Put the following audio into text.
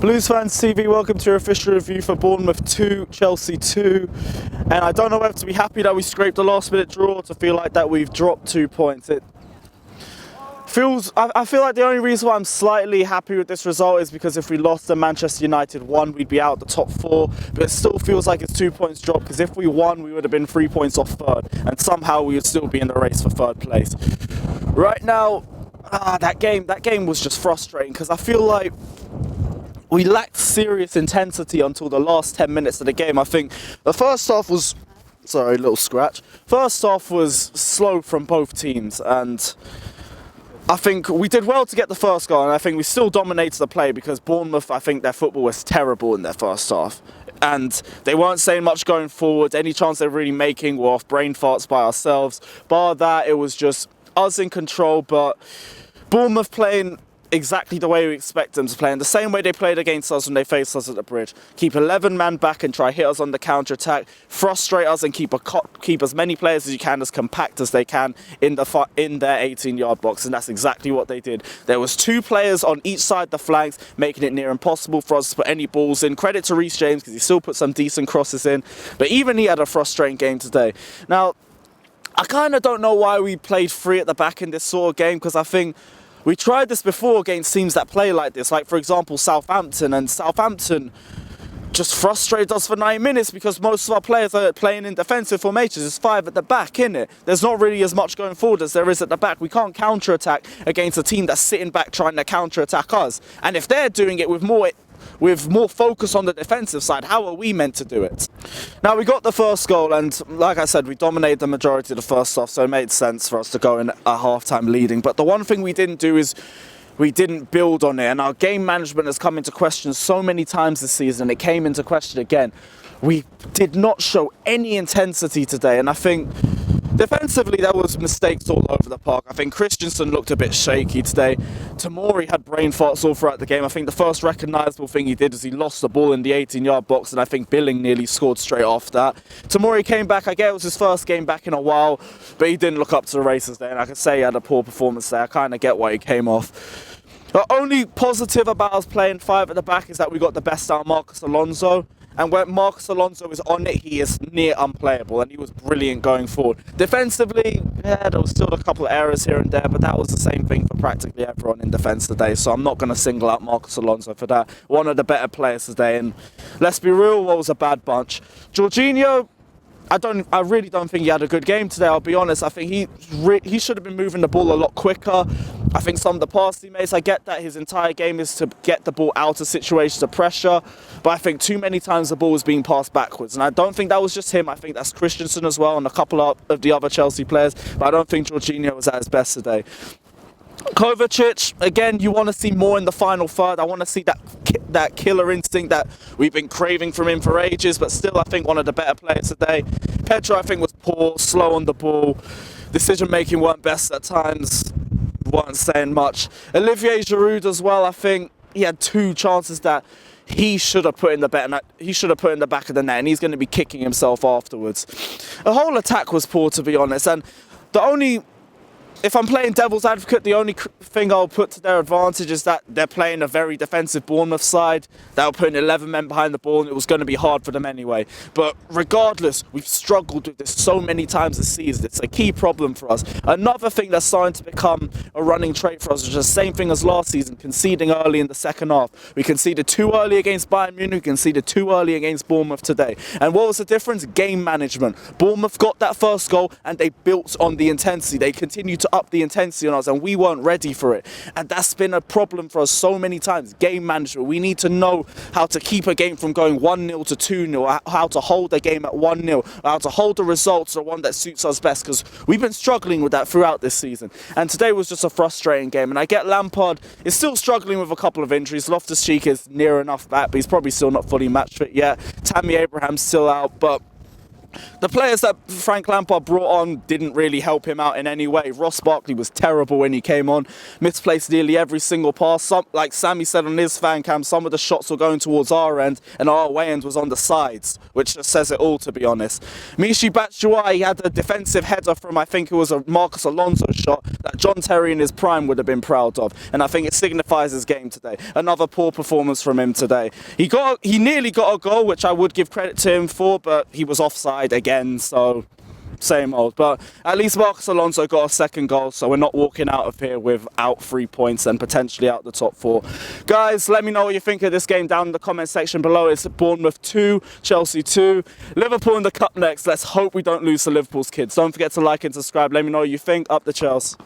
Blues Fans TV, welcome to your official review for Bournemouth 2, Chelsea 2. And I don't know whether to be happy that we scraped a last minute draw or to feel like that we've dropped 2 points. I feel like the only reason why I'm slightly happy with this result is because if we lost and Manchester United won, we'd be out the top 4. But it still feels like it's 2 points dropped, because if we won, we would have been 3 points off third. And somehow we would still be in the race for third place. Right now, that game was just frustrating, because I feel like we lacked serious intensity until the last 10 minutes of the game. I think the first half was, sorry, little scratch. First half was slow from both teams, and I think we did well to get the first goal, and I think we still dominated the play, because Bournemouth, I think their football was terrible in their first half. And they weren't saying much going forward. Any chance they were really making were off brain farts by ourselves. Bar that, it was just us in control, but Bournemouth playing exactly the way we expect them to play, in the same way they played against us when they faced us at the Bridge. Keep 11 men back and try hit us on the counter-attack, frustrate us and keep as many players as you can, as compact as they can in their 18-yard box, and that's exactly what they did. There was 2 players on each side the flanks, making it near impossible for us to put any balls in. Credit to Reece James, because he still put some decent crosses in, but even he had a frustrating game today. Now, I kind of don't know why we played 3 at the back in this sort of game, because I think we tried this before against teams that play like this, like for example Southampton, and Southampton just frustrated us for 9 minutes because most of our players are playing in defensive formations. There's 5 at the back, innit? There's not really as much going forward as there is at the back. We can't counter-attack against a team that's sitting back trying to counter-attack us. And if they're doing it with more focus on the defensive side, how are we meant to do it? Now, we got the first goal, and like I said, we dominated the majority of the first half, so it made sense for us to go in a half-time leading. But the one thing we didn't do is we didn't build on it, and our game management has come into question so many times this season. It came into question again. We did not show any intensity today, and I think defensively, there was mistakes all over the park. I think Christensen looked a bit shaky today. Tomori had brain farts all throughout the game. I think the first recognisable thing he did is he lost the ball in the 18-yard box, and I think Billing nearly scored straight off that. Tomori came back. I get it was his first game back in a while, but he didn't look up to the races there, and I could say he had a poor performance there. I kind of get why he came off. The only positive about us playing 5 at the back is that we got the best out of Marcos Alonso. And when Marcos Alonso is on it, he is near unplayable, and he was brilliant going forward. Defensively, yeah, there was still a couple of errors here and there, but that was the same thing for practically everyone in defence today, so I'm not going to single out Marcos Alonso for that. One of the better players today, and let's be real, what was a bad bunch. Jorginho, I really don't think he had a good game today, I'll be honest. I think he should have been moving the ball a lot quicker. I think some of the passes he makes, I get that his entire game is to get the ball out of situations of pressure, but I think too many times the ball was being passed backwards, and I don't think that was just him. I think that's Christensen as well, and a couple of the other Chelsea players, but I don't think Jorginho was at his best today. Kovacic, again, you want to see more in the final third. I want to see that killer instinct that we've been craving from him for ages, but still I think one of the better players today. Pedro, I think, was poor, slow on the ball. Decision making weren't best at times, weren't saying much. Olivier Giroud as well, I think he had 2 chances that he should have put in the back of the net, and he's going to be kicking himself afterwards. The whole attack was poor, to be honest, and if I'm playing devil's advocate, the only thing I'll put to their advantage is that they're playing a very defensive Bournemouth side. They were putting 11 men behind the ball, and it was going to be hard for them anyway. But regardless, we've struggled with this so many times this season. It's a key problem for us. Another thing that's starting to become a running trait for us is the same thing as last season, conceding early in the second half. We conceded too early against Bayern Munich, we conceded too early against Bournemouth today. And what was the difference? Game management. Bournemouth got that first goal, and they built on the intensity. They continued to up the intensity on us, and we weren't ready for it, and that's been a problem for us so many times. Game management. We need to know how to keep a game from going 1-0 to 2-0, how to hold a game at 1-0, how to hold the results to one that suits us best, because we've been struggling with that throughout this season, and today was just a frustrating game. And I get Lampard is still struggling with a couple of injuries. Loftus-Cheek is near enough back, but he's probably still not fully match fit yet. Tammy Abraham's still out, but The players that Frank Lampard brought on didn't really help him out in any way. Ross Barkley was terrible when he came on, misplaced nearly every single pass. Like Sammy said on his fan cam, some of the shots were going towards our end and our away end was on the sides, which just says it all, to be honest. Michy Batshuayi had a defensive header from, I think it was a Marcus Alonso shot that John Terry in his prime would have been proud of, and I think it signifies his game today. Another poor performance from him today. He nearly got a goal, which I would give credit to him for, but he was offside again, so same old. But at least Marcus Alonso got a second goal, so we're not walking out of here without 3 points and potentially out the top 4. Guys, let me know what you think of this game down in the comment section below. It's Bournemouth 2, Chelsea 2. Liverpool in the cup next. Let's hope we don't lose to Liverpool's kids. Don't forget to like and subscribe. Let me know what you think. Up the Chelsea.